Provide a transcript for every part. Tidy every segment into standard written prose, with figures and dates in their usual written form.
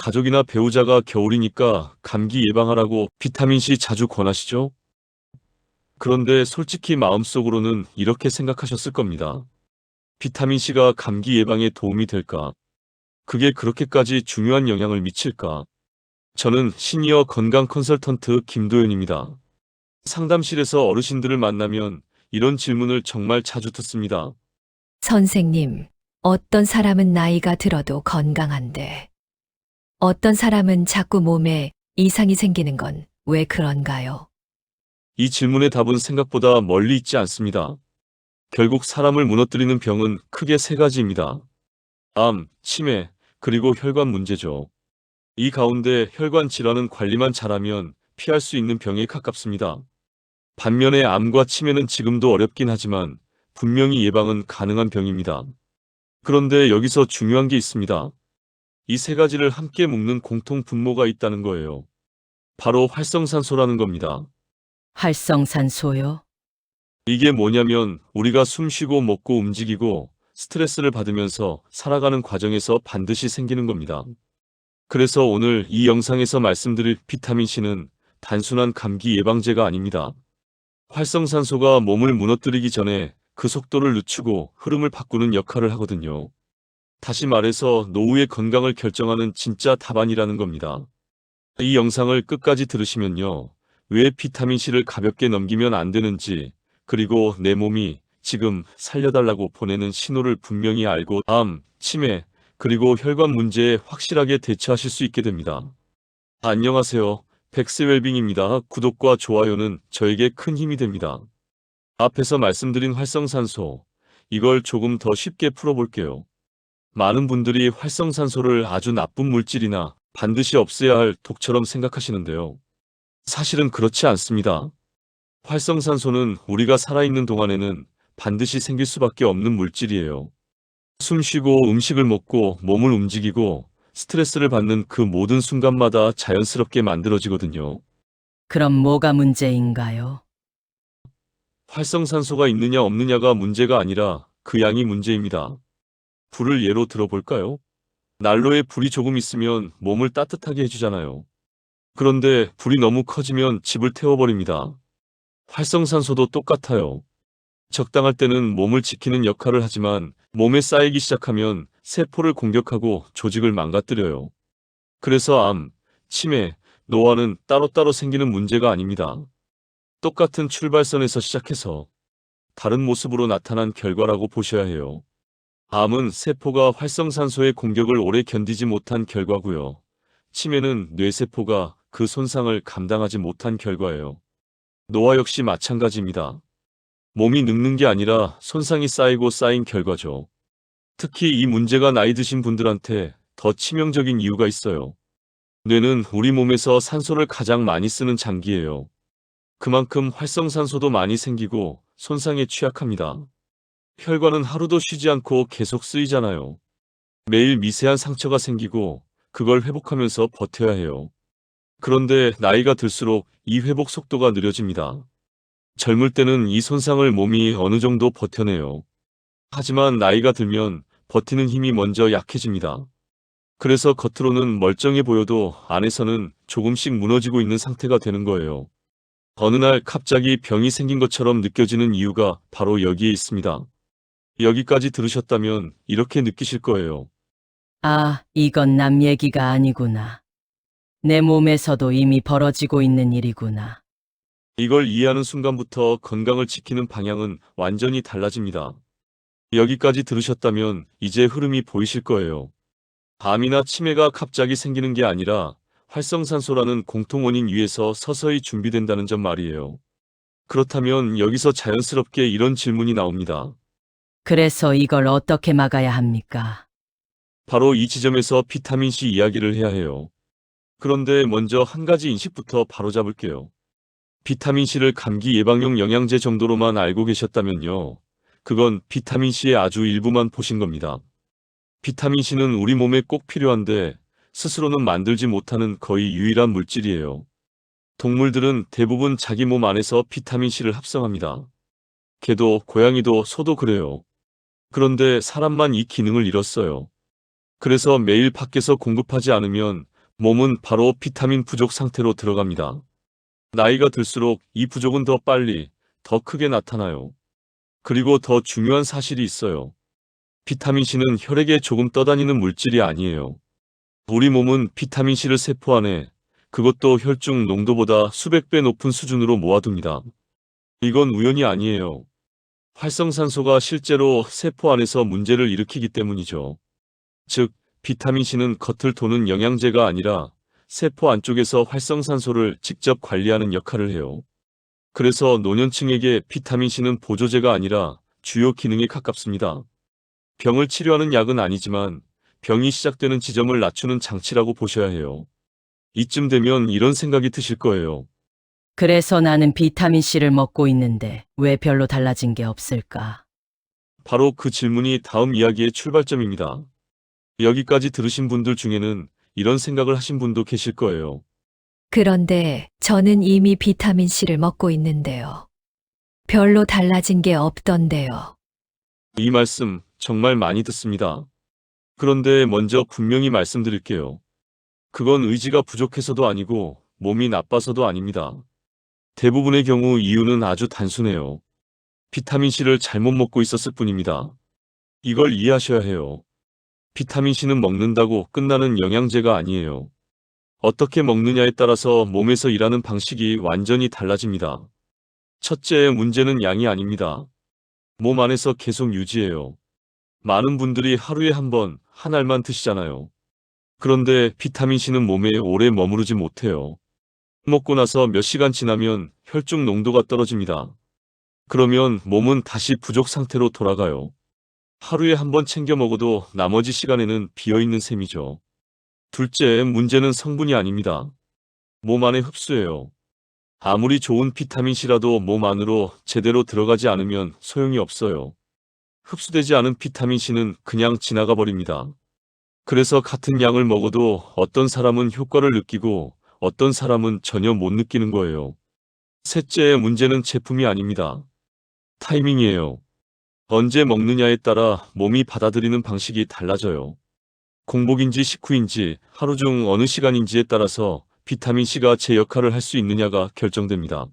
가족이나 배우자가 겨울이니까 감기 예방하라고 비타민C 자주 권하시죠? 그런데 솔직히 마음속으로는 이렇게 생각하셨을 겁니다. 비타민C가 감기 예방에 도움이 될까? 그게 그렇게까지 중요한 영향을 미칠까? 저는 시니어 건강 컨설턴트 김도현입니다. 상담실에서 어르신들을 만나면 이런 질문을 정말 자주 듣습니다. 선생님, 어떤 사람은 나이가 들어도 건강한데, 어떤 사람은 자꾸 몸에 이상이 생기는 건 왜 그런가요? 이 질문의 답은 생각보다 멀리 있지 않습니다. 결국 사람을 무너뜨리는 병은 크게 세 가지입니다. 암, 치매, 그리고 혈관 문제죠. 이 가운데 혈관 질환은 관리만 잘하면 피할 수 있는 병에 가깝습니다. 반면에 암과 치매는 지금도 어렵긴 하지만 분명히 예방은 가능한 병입니다. 그런데 여기서 중요한 게 있습니다. 이 세 가지를 함께 묶는 공통 분모가 있다는 거예요. 바로 활성산소라는 겁니다. 활성산소요? 이게 뭐냐면 우리가 숨 쉬고 먹고 움직이고 스트레스를 받으면서 살아가는 과정에서 반드시 생기는 겁니다. 그래서 오늘 이 영상에서 말씀드릴 비타민C는 단순한 감기 예방제가 아닙니다. 활성산소가 몸을 무너뜨리기 전에 그 속도를 늦추고 흐름을 바꾸는 역할을 하거든요. 다시 말해서 노후의 건강을 결정하는 진짜 답안이라는 겁니다. 이 영상을 끝까지 들으시면요. 왜 비타민C를 가볍게 넘기면 안 되는지, 그리고 내 몸이 지금 살려달라고 보내는 신호를 분명히 알고 암, 치매, 그리고 혈관 문제에 확실하게 대처하실 수 있게 됩니다. 안녕하세요. 백스웰빙입니다. 구독과 좋아요는 저에게 큰 힘이 됩니다. 앞에서 말씀드린 활성산소, 이걸 조금 더 쉽게 풀어볼게요. 많은 분들이 활성산소를 아주 나쁜 물질이나 반드시 없애야 할 독처럼 생각하시는데요. 사실은 그렇지 않습니다. 활성산소는 우리가 살아있는 동안에는 반드시 생길 수밖에 없는 물질이에요. 숨 쉬고 음식을 먹고 몸을 움직이고 스트레스를 받는 그 모든 순간마다 자연스럽게 만들어지거든요. 그럼 뭐가 문제인가요? 활성산소가 있느냐 없느냐가 문제가 아니라 그 양이 문제입니다. 불을 예로 들어볼까요? 난로에 불이 조금 있으면 몸을 따뜻하게 해주잖아요. 그런데 불이 너무 커지면 집을 태워버립니다. 활성산소도 똑같아요. 적당할 때는 몸을 지키는 역할을 하지만 몸에 쌓이기 시작하면 세포를 공격하고 조직을 망가뜨려요. 그래서 암, 치매, 노화는 따로따로 생기는 문제가 아닙니다. 똑같은 출발선에서 시작해서 다른 모습으로 나타난 결과라고 보셔야 해요. 암은 세포가 활성산소의 공격을 오래 견디지 못한 결과고요. 치매는 뇌세포가 그 손상을 감당하지 못한 결과예요. 노화 역시 마찬가지입니다. 몸이 늙는 게 아니라 손상이 쌓이고 쌓인 결과죠. 특히 이 문제가 나이 드신 분들한테 더 치명적인 이유가 있어요. 뇌는 우리 몸에서 산소를 가장 많이 쓰는 장기예요. 그만큼 활성산소도 많이 생기고 손상에 취약합니다. 혈관은 하루도 쉬지 않고 계속 쓰이잖아요. 매일 미세한 상처가 생기고 그걸 회복하면서 버텨야 해요. 그런데 나이가 들수록 이 회복 속도가 느려집니다. 젊을 때는 이 손상을 몸이 어느 정도 버텨내요. 하지만 나이가 들면 버티는 힘이 먼저 약해집니다. 그래서 겉으로는 멀쩡해 보여도 안에서는 조금씩 무너지고 있는 상태가 되는 거예요. 어느 날 갑자기 병이 생긴 것처럼 느껴지는 이유가 바로 여기에 있습니다. 여기까지 들으셨다면 이렇게 느끼실 거예요. 아, 이건 남 얘기가 아니구나. 내 몸에서도 이미 벌어지고 있는 일이구나. 이걸 이해하는 순간부터 건강을 지키는 방향은 완전히 달라집니다. 여기까지 들으셨다면 이제 흐름이 보이실 거예요. 암이나 치매가 갑자기 생기는 게 아니라 활성산소라는 공통원인 위에서 서서히 준비된다는 점 말이에요. 그렇다면 여기서 자연스럽게 이런 질문이 나옵니다. 그래서 이걸 어떻게 막아야 합니까? 바로 이 지점에서 비타민C 이야기를 해야 해요. 그런데 먼저 한 가지 인식부터 바로잡을게요. 비타민C를 감기 예방용 영양제 정도로만 알고 계셨다면요. 그건 비타민C의 아주 일부만 보신 겁니다. 비타민C는 우리 몸에 꼭 필요한데 스스로는 만들지 못하는 거의 유일한 물질이에요. 동물들은 대부분 자기 몸 안에서 비타민C를 합성합니다. 개도, 고양이도, 소도 그래요. 그런데 사람만 이 기능을 잃었어요. 그래서 매일 밖에서 공급하지 않으면 몸은 바로 비타민 부족 상태로 들어갑니다. 나이가 들수록 이 부족은 더 빨리, 더 크게 나타나요. 그리고 더 중요한 사실이 있어요. 비타민C는 혈액에 조금 떠다니는 물질이 아니에요. 우리 몸은 비타민C를 세포 안에, 그것도 혈중 농도보다 수백 배 높은 수준으로 모아둡니다. 이건 우연이 아니에요. 활성산소가 실제로 세포 안에서 문제를 일으키기 때문이죠. 즉, 비타민C는 겉을 도는 영양제가 아니라 세포 안쪽에서 활성산소를 직접 관리하는 역할을 해요. 그래서 노년층에게 비타민C는 보조제가 아니라 주요 기능에 가깝습니다. 병을 치료하는 약은 아니지만 병이 시작되는 지점을 낮추는 장치라고 보셔야 해요. 이쯤 되면 이런 생각이 드실 거예요. 그래서 나는 비타민C를 먹고 있는데 왜 별로 달라진 게 없을까? 바로 그 질문이 다음 이야기의 출발점입니다. 여기까지 들으신 분들 중에는 이런 생각을 하신 분도 계실 거예요. 그런데 저는 이미 비타민C를 먹고 있는데요. 별로 달라진 게 없던데요. 이 말씀 정말 많이 듣습니다. 그런데 먼저 분명히 말씀드릴게요. 그건 의지가 부족해서도 아니고 몸이 나빠서도 아닙니다. 대부분의 경우 이유는 아주 단순해요. 비타민C를 잘못 먹고 있었을 뿐입니다. 이걸 이해하셔야 해요. 비타민C는 먹는다고 끝나는 영양제가 아니에요. 어떻게 먹느냐에 따라서 몸에서 일하는 방식이 완전히 달라집니다. 첫째 문제는 양이 아닙니다. 몸 안에서 계속 유지해요. 많은 분들이 하루에 한 번, 한 알만 드시잖아요. 그런데 비타민C는 몸에 오래 머무르지 못해요. 먹고 나서 몇 시간 지나면 혈중 농도가 떨어집니다. 그러면 몸은 다시 부족 상태로 돌아가요. 하루에 한 번 챙겨 먹어도 나머지 시간에는 비어있는 셈이죠. 둘째 문제는 성분이 아닙니다. 몸 안에 흡수예요. 아무리 좋은 비타민C라도 몸 안으로 제대로 들어가지 않으면 소용이 없어요. 흡수되지 않은 비타민C는 그냥 지나가 버립니다. 그래서 같은 양을 먹어도 어떤 사람은 효과를 느끼고 어떤 사람은 전혀 못 느끼는 거예요. 셋째 문제는 제품이 아닙니다. 타이밍이에요. 언제 먹느냐에 따라 몸이 받아들이는 방식이 달라져요. 공복인지 식후인지 하루 중 어느 시간인지에 따라서 비타민C가 제 역할을 할 수 있느냐가 결정됩니다.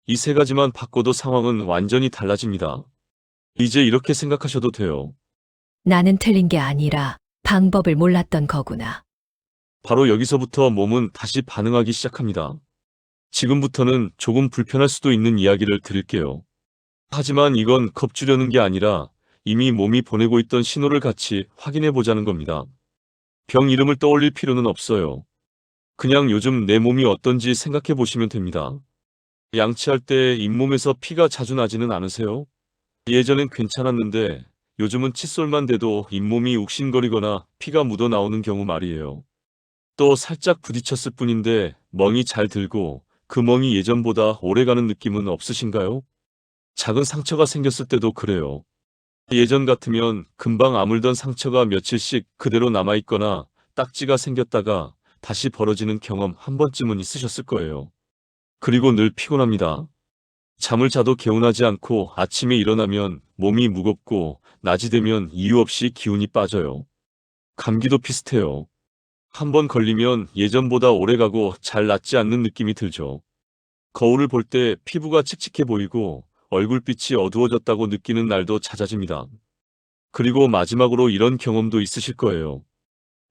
이 세 가지만 바꿔도 상황은 완전히 달라집니다. 이제 이렇게 생각하셔도 돼요. 나는 틀린 게 아니라 방법을 몰랐던 거구나. 바로 여기서부터 몸은 다시 반응하기 시작합니다. 지금부터는 조금 불편할 수도 있는 이야기를 드릴게요. 하지만 이건 겁주려는 게 아니라 이미 몸이 보내고 있던 신호를 같이 확인해 보자는 겁니다. 병 이름을 떠올릴 필요는 없어요. 그냥 요즘 내 몸이 어떤지 생각해 보시면 됩니다. 양치할 때 잇몸에서 피가 자주 나지는 않으세요? 예전엔 괜찮았는데 요즘은 칫솔만 대도 잇몸이 욱신거리거나 피가 묻어 나오는 경우 말이에요. 또 살짝 부딪혔을 뿐인데 멍이 잘 들고 그 멍이 예전보다 오래가는 느낌은 없으신가요? 작은 상처가 생겼을 때도 그래요. 예전 같으면 금방 아물던 상처가 며칠씩 그대로 남아있거나 딱지가 생겼다가 다시 벌어지는 경험 한 번쯤은 있으셨을 거예요. 그리고 늘 피곤합니다. 잠을 자도 개운하지 않고 아침에 일어나면 몸이 무겁고 낮이 되면 이유 없이 기운이 빠져요. 감기도 비슷해요. 한 번 걸리면 예전보다 오래가고 잘 낫지 않는 느낌이 들죠. 거울을 볼 때 피부가 칙칙해 보이고 얼굴빛이 어두워졌다고 느끼는 날도 잦아집니다. 그리고 마지막으로 이런 경험도 있으실 거예요.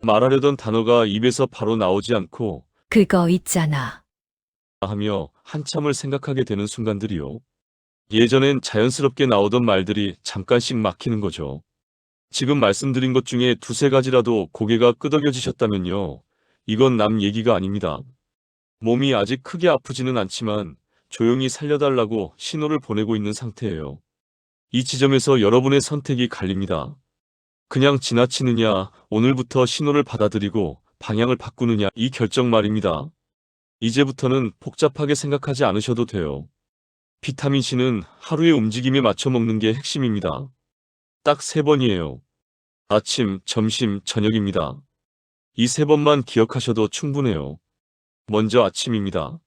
말하려던 단어가 입에서 바로 나오지 않고 그거 있잖아. 하며 한참을 생각하게 되는 순간들이요. 예전엔 자연스럽게 나오던 말들이 잠깐씩 막히는 거죠. 지금 말씀드린 것 중에 두세 가지라도 고개가 끄덕여지셨다면요. 이건 남 얘기가 아닙니다. 몸이 아직 크게 아프지는 않지만 조용히 살려달라고 신호를 보내고 있는 상태예요. 이 지점에서 여러분의 선택이 갈립니다. 그냥 지나치느냐, 오늘부터 신호를 받아들이고 방향을 바꾸느냐, 이 결정 말입니다. 이제부터는 복잡하게 생각하지 않으셔도 돼요. 비타민C는 하루의 움직임에 맞춰 먹는 게 핵심입니다. 딱 3번이에요. 아침, 점심, 저녁입니다. 이 3번만 기억하셔도 충분해요. 먼저 아침입니다.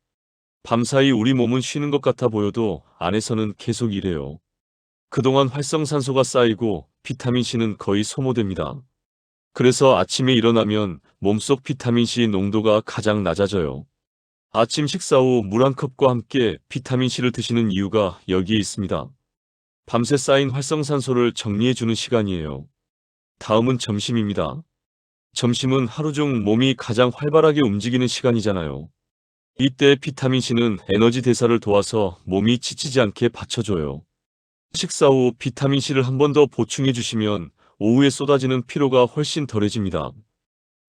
밤사이 우리 몸은 쉬는 것 같아 보여도 안에서는 계속 일해요. 그동안 활성산소가 쌓이고 비타민C는 거의 소모됩니다. 그래서 아침에 일어나면 몸속 비타민C 농도가 가장 낮아져요. 아침 식사 후 물 한 컵과 함께 비타민C를 드시는 이유가 여기에 있습니다. 밤새 쌓인 활성산소를 정리해주는 시간이에요. 다음은 점심입니다. 점심은 하루 중 몸이 가장 활발하게 움직이는 시간이잖아요. 이때 비타민C는 에너지 대사를 도와서 몸이 지치지 않게 받쳐줘요. 식사 후 비타민C를 한 번 더 보충해 주시면 오후에 쏟아지는 피로가 훨씬 덜해집니다.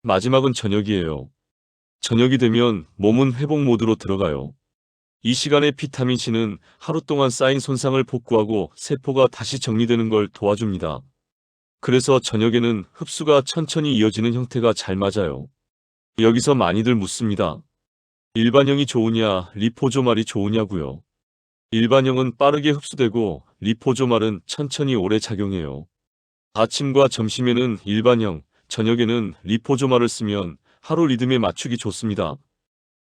마지막은 저녁이에요. 저녁이 되면 몸은 회복 모드로 들어가요. 이 시간에 비타민C는 하루 동안 쌓인 손상을 복구하고 세포가 다시 정리되는 걸 도와줍니다. 그래서 저녁에는 흡수가 천천히 이어지는 형태가 잘 맞아요. 여기서 많이들 묻습니다. 일반형이 좋으냐, 리포조말이 좋으냐고요. 일반형은 빠르게 흡수되고 리포조말은 천천히 오래 작용해요. 아침과 점심에는 일반형, 저녁에는 리포조말을 쓰면 하루 리듬에 맞추기 좋습니다.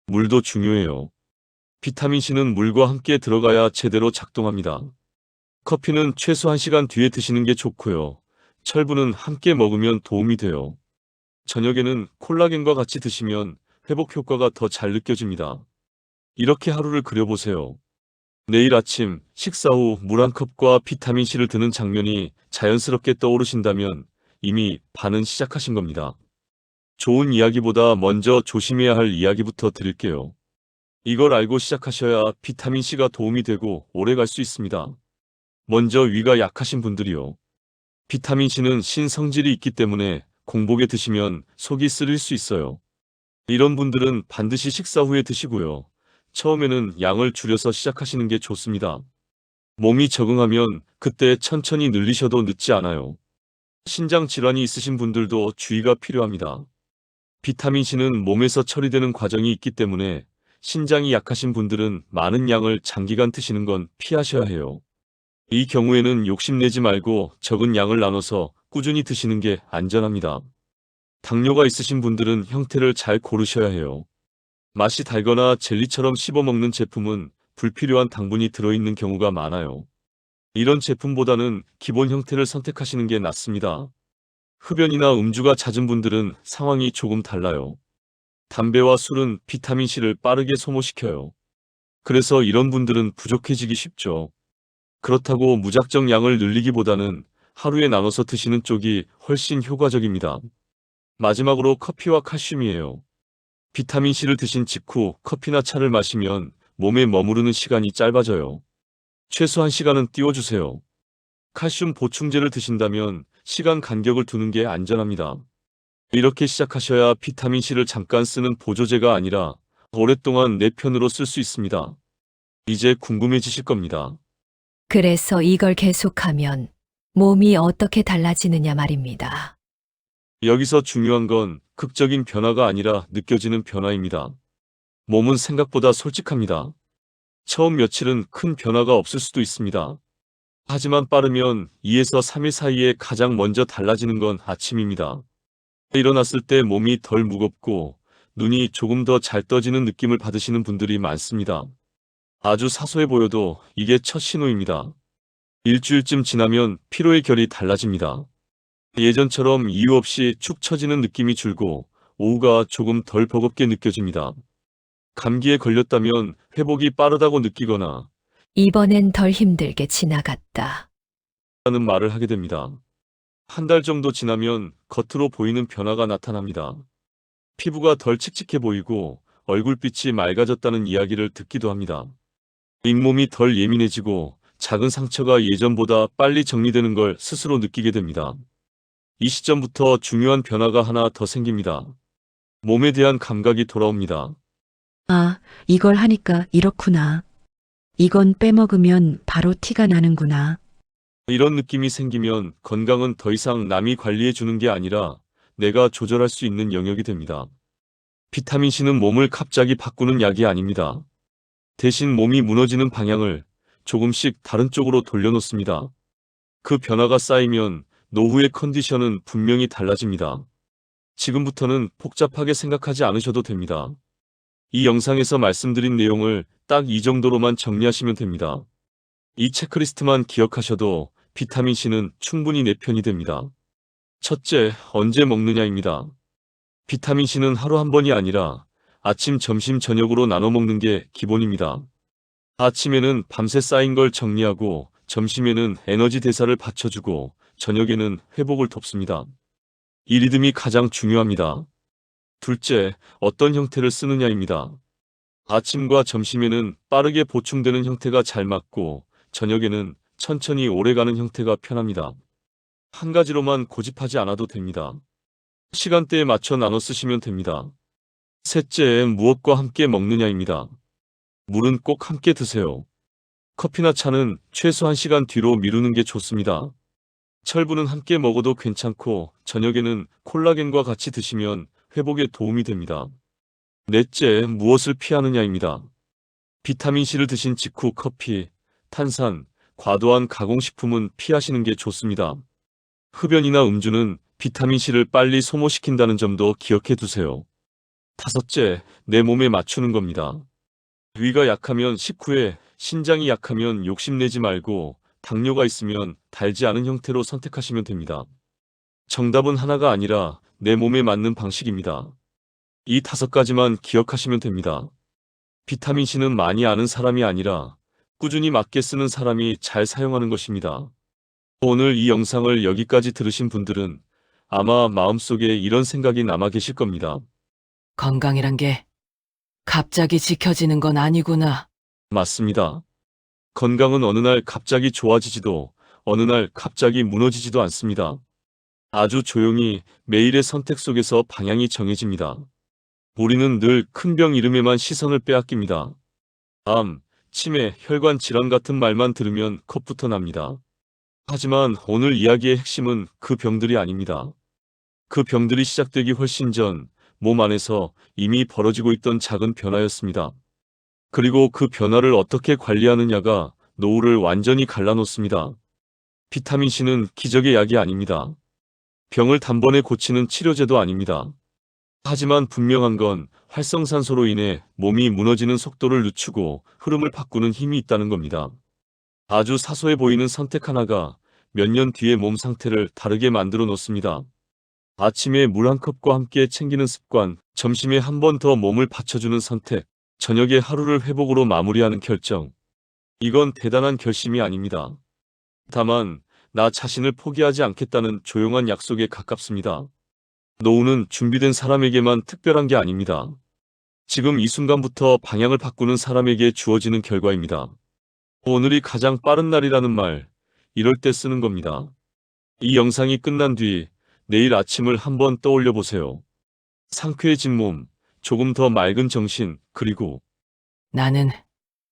물도 중요해요. 비타민C는 물과 함께 들어가야 제대로 작동합니다. 커피는 최소 1시간 뒤에 드시는 게 좋고요. 철분은 함께 먹으면 도움이 돼요. 저녁에는 콜라겐과 같이 드시면 회복 효과가 더 잘 느껴집니다. 이렇게 하루를 그려보세요. 내일 아침 식사 후 물 한 컵과 비타민C를 드는 장면이 자연스럽게 떠오르신다면 이미 반은 시작하신 겁니다. 좋은 이야기보다 먼저 조심해야 할 이야기부터 드릴게요. 이걸 알고 시작하셔야 비타민C가 도움이 되고 오래 갈 수 있습니다. 먼저 위가 약하신 분들이요. 비타민C는 신성질이 있기 때문에 공복에 드시면 속이 쓰릴 수 있어요. 이런 분들은 반드시 식사 후에 드시고요. 처음에는 양을 줄여서 시작하시는 게 좋습니다. 몸이 적응하면 그때 천천히 늘리셔도 늦지 않아요. 신장 질환이 있으신 분들도 주의가 필요합니다. 비타민C는 몸에서 처리되는 과정이 있기 때문에 신장이 약하신 분들은 많은 양을 장기간 드시는 건 피하셔야 해요. 이 경우에는 욕심내지 말고 적은 양을 나눠서 꾸준히 드시는 게 안전합니다. 당뇨가 있으신 분들은 형태를 잘 고르셔야 해요. 맛이 달거나 젤리처럼 씹어먹는 제품은 불필요한 당분이 들어있는 경우가 많아요. 이런 제품보다는 기본 형태를 선택하시는 게 낫습니다. 흡연이나 음주가 잦은 분들은 상황이 조금 달라요. 담배와 술은 비타민C를 빠르게 소모시켜요. 그래서 이런 분들은 부족해지기 쉽죠. 그렇다고 무작정 양을 늘리기보다는 하루에 나눠서 드시는 쪽이 훨씬 효과적입니다. 마지막으로 커피와 칼슘이에요. 비타민C를 드신 직후 커피나 차를 마시면 몸에 머무르는 시간이 짧아져요. 최소 1시간은 띄워주세요. 칼슘 보충제를 드신다면 시간 간격을 두는 게 안전합니다. 이렇게 시작하셔야 비타민C를 잠깐 쓰는 보조제가 아니라 오랫동안 내 편으로 쓸 수 있습니다. 이제 궁금해지실 겁니다. 그래서 이걸 계속하면 몸이 어떻게 달라지느냐 말입니다. 여기서 중요한 건 극적인 변화가 아니라 느껴지는 변화입니다. 몸은 생각보다 솔직합니다. 처음 며칠은 큰 변화가 없을 수도 있습니다. 하지만 빠르면 2에서 3일 사이에 가장 먼저 달라지는 건 아침입니다. 일어났을 때 몸이 덜 무겁고 눈이 조금 더 잘 떠지는 느낌을 받으시는 분들이 많습니다. 아주 사소해 보여도 이게 첫 신호입니다. 일주일쯤 지나면 피로의 결이 달라집니다. 예전처럼 이유 없이 축 처지는 느낌이 줄고 오후가 조금 덜 버겁게 느껴집니다. 감기에 걸렸다면 회복이 빠르다고 느끼거나 이번엔 덜 힘들게 지나갔다. 라는 말을 하게 됩니다. 한 달 정도 지나면 겉으로 보이는 변화가 나타납니다. 피부가 덜 칙칙해 보이고 얼굴빛이 맑아졌다는 이야기를 듣기도 합니다. 잇몸이 덜 예민해지고 작은 상처가 예전보다 빨리 정리되는 걸 스스로 느끼게 됩니다. 이 시점부터 중요한 변화가 하나 더 생깁니다. 몸에 대한 감각이 돌아옵니다. 아, 이걸 하니까 이렇구나. 이건 빼먹으면 바로 티가 나는구나. 이런 느낌이 생기면 건강은 더 이상 남이 관리해 주는 게 아니라 내가 조절할 수 있는 영역이 됩니다. 비타민C는 몸을 갑자기 바꾸는 약이 아닙니다. 대신 몸이 무너지는 방향을 조금씩 다른 쪽으로 돌려놓습니다. 그 변화가 쌓이면 노후의 컨디션은 분명히 달라집니다. 지금부터는 복잡하게 생각하지 않으셔도 됩니다. 이 영상에서 말씀드린 내용을 딱 이 정도로만 정리하시면 됩니다. 이 체크리스트만 기억하셔도 비타민C는 충분히 내 편이 됩니다. 첫째, 언제 먹느냐입니다. 비타민C는 하루 한 번이 아니라 아침, 점심, 저녁으로 나눠 먹는 게 기본입니다. 아침에는 밤새 쌓인 걸 정리하고, 점심에는 에너지 대사를 받쳐주고, 저녁에는 회복을 돕습니다. 이 리듬이 가장 중요합니다. 둘째, 어떤 형태를 쓰느냐입니다. 아침과 점심에는 빠르게 보충되는 형태가 잘 맞고, 저녁에는 천천히 오래가는 형태가 편합니다. 한 가지로만 고집하지 않아도 됩니다. 시간대에 맞춰 나눠 쓰시면 됩니다. 셋째, 무엇과 함께 먹느냐입니다. 물은 꼭 함께 드세요. 커피나 차는 최소 1시간 뒤로 미루는 게 좋습니다. 철분은 함께 먹어도 괜찮고, 저녁에는 콜라겐과 같이 드시면 회복에 도움이 됩니다. 넷째, 무엇을 피하느냐입니다. 비타민C를 드신 직후 커피, 탄산, 과도한 가공식품은 피하시는 게 좋습니다. 흡연이나 음주는 비타민C를 빨리 소모시킨다는 점도 기억해 두세요. 다섯째, 내 몸에 맞추는 겁니다. 위가 약하면 식후에, 신장이 약하면 욕심내지 말고, 당뇨가 있으면 달지 않은 형태로 선택하시면 됩니다. 정답은 하나가 아니라 내 몸에 맞는 방식입니다. 이 5가지만 기억하시면 됩니다. 비타민C는 많이 아는 사람이 아니라 꾸준히 맞게 쓰는 사람이 잘 사용하는 것입니다. 오늘 이 영상을 여기까지 들으신 분들은 아마 마음속에 이런 생각이 남아 계실 겁니다. 건강이란 게 갑자기 지켜지는 건 아니구나. 맞습니다. 건강은 어느 날 갑자기 좋아지지도 어느 날 갑자기 무너지지도 않습니다. 아주 조용히 매일의 선택 속에서 방향이 정해집니다. 우리는 늘 큰 병 이름에만 시선을 빼앗깁니다. 암, 치매, 혈관 질환 같은 말만 들으면 겁부터 납니다. 하지만 오늘 이야기의 핵심은 그 병들이 아닙니다. 그 병들이 시작되기 훨씬 전 몸 안에서 이미 벌어지고 있던 작은 변화였습니다. 그리고 그 변화를 어떻게 관리하느냐가 노후를 완전히 갈라놓습니다. 비타민C는 기적의 약이 아닙니다. 병을 단번에 고치는 치료제도 아닙니다. 하지만 분명한 건 활성산소로 인해 몸이 무너지는 속도를 늦추고 흐름을 바꾸는 힘이 있다는 겁니다. 아주 사소해 보이는 선택 하나가 몇 년 뒤에 몸 상태를 다르게 만들어 놓습니다. 아침에 물 한 컵과 함께 챙기는 습관, 점심에 한 번 더 몸을 받쳐주는 선택, 저녁에 하루를 회복으로 마무리하는 결정. 이건 대단한 결심이 아닙니다. 다만 나 자신을 포기하지 않겠다는 조용한 약속에 가깝습니다. 노후는 준비된 사람에게만 특별한 게 아닙니다. 지금 이 순간부터 방향을 바꾸는 사람에게 주어지는 결과입니다. 오늘이 가장 빠른 날이라는 말, 이럴 때 쓰는 겁니다. 이 영상이 끝난 뒤 내일 아침을 한번 떠올려 보세요. 상쾌해진 몸, 조금 더 맑은 정신, 그리고 나는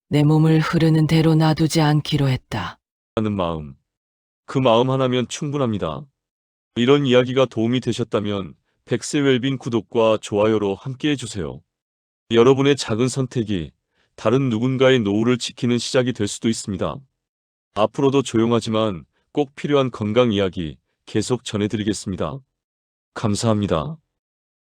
내 몸을 흐르는 대로 놔두지 않기로 했다. 하는 마음. 그 마음 하나면 충분합니다. 이런 이야기가 도움이 되셨다면 백세 웰빙 구독과 좋아요로 함께 해주세요. 여러분의 작은 선택이 다른 누군가의 노후를 지키는 시작이 될 수도 있습니다. 앞으로도 조용하지만 꼭 필요한 건강 이야기 계속 전해드리겠습니다. 감사합니다.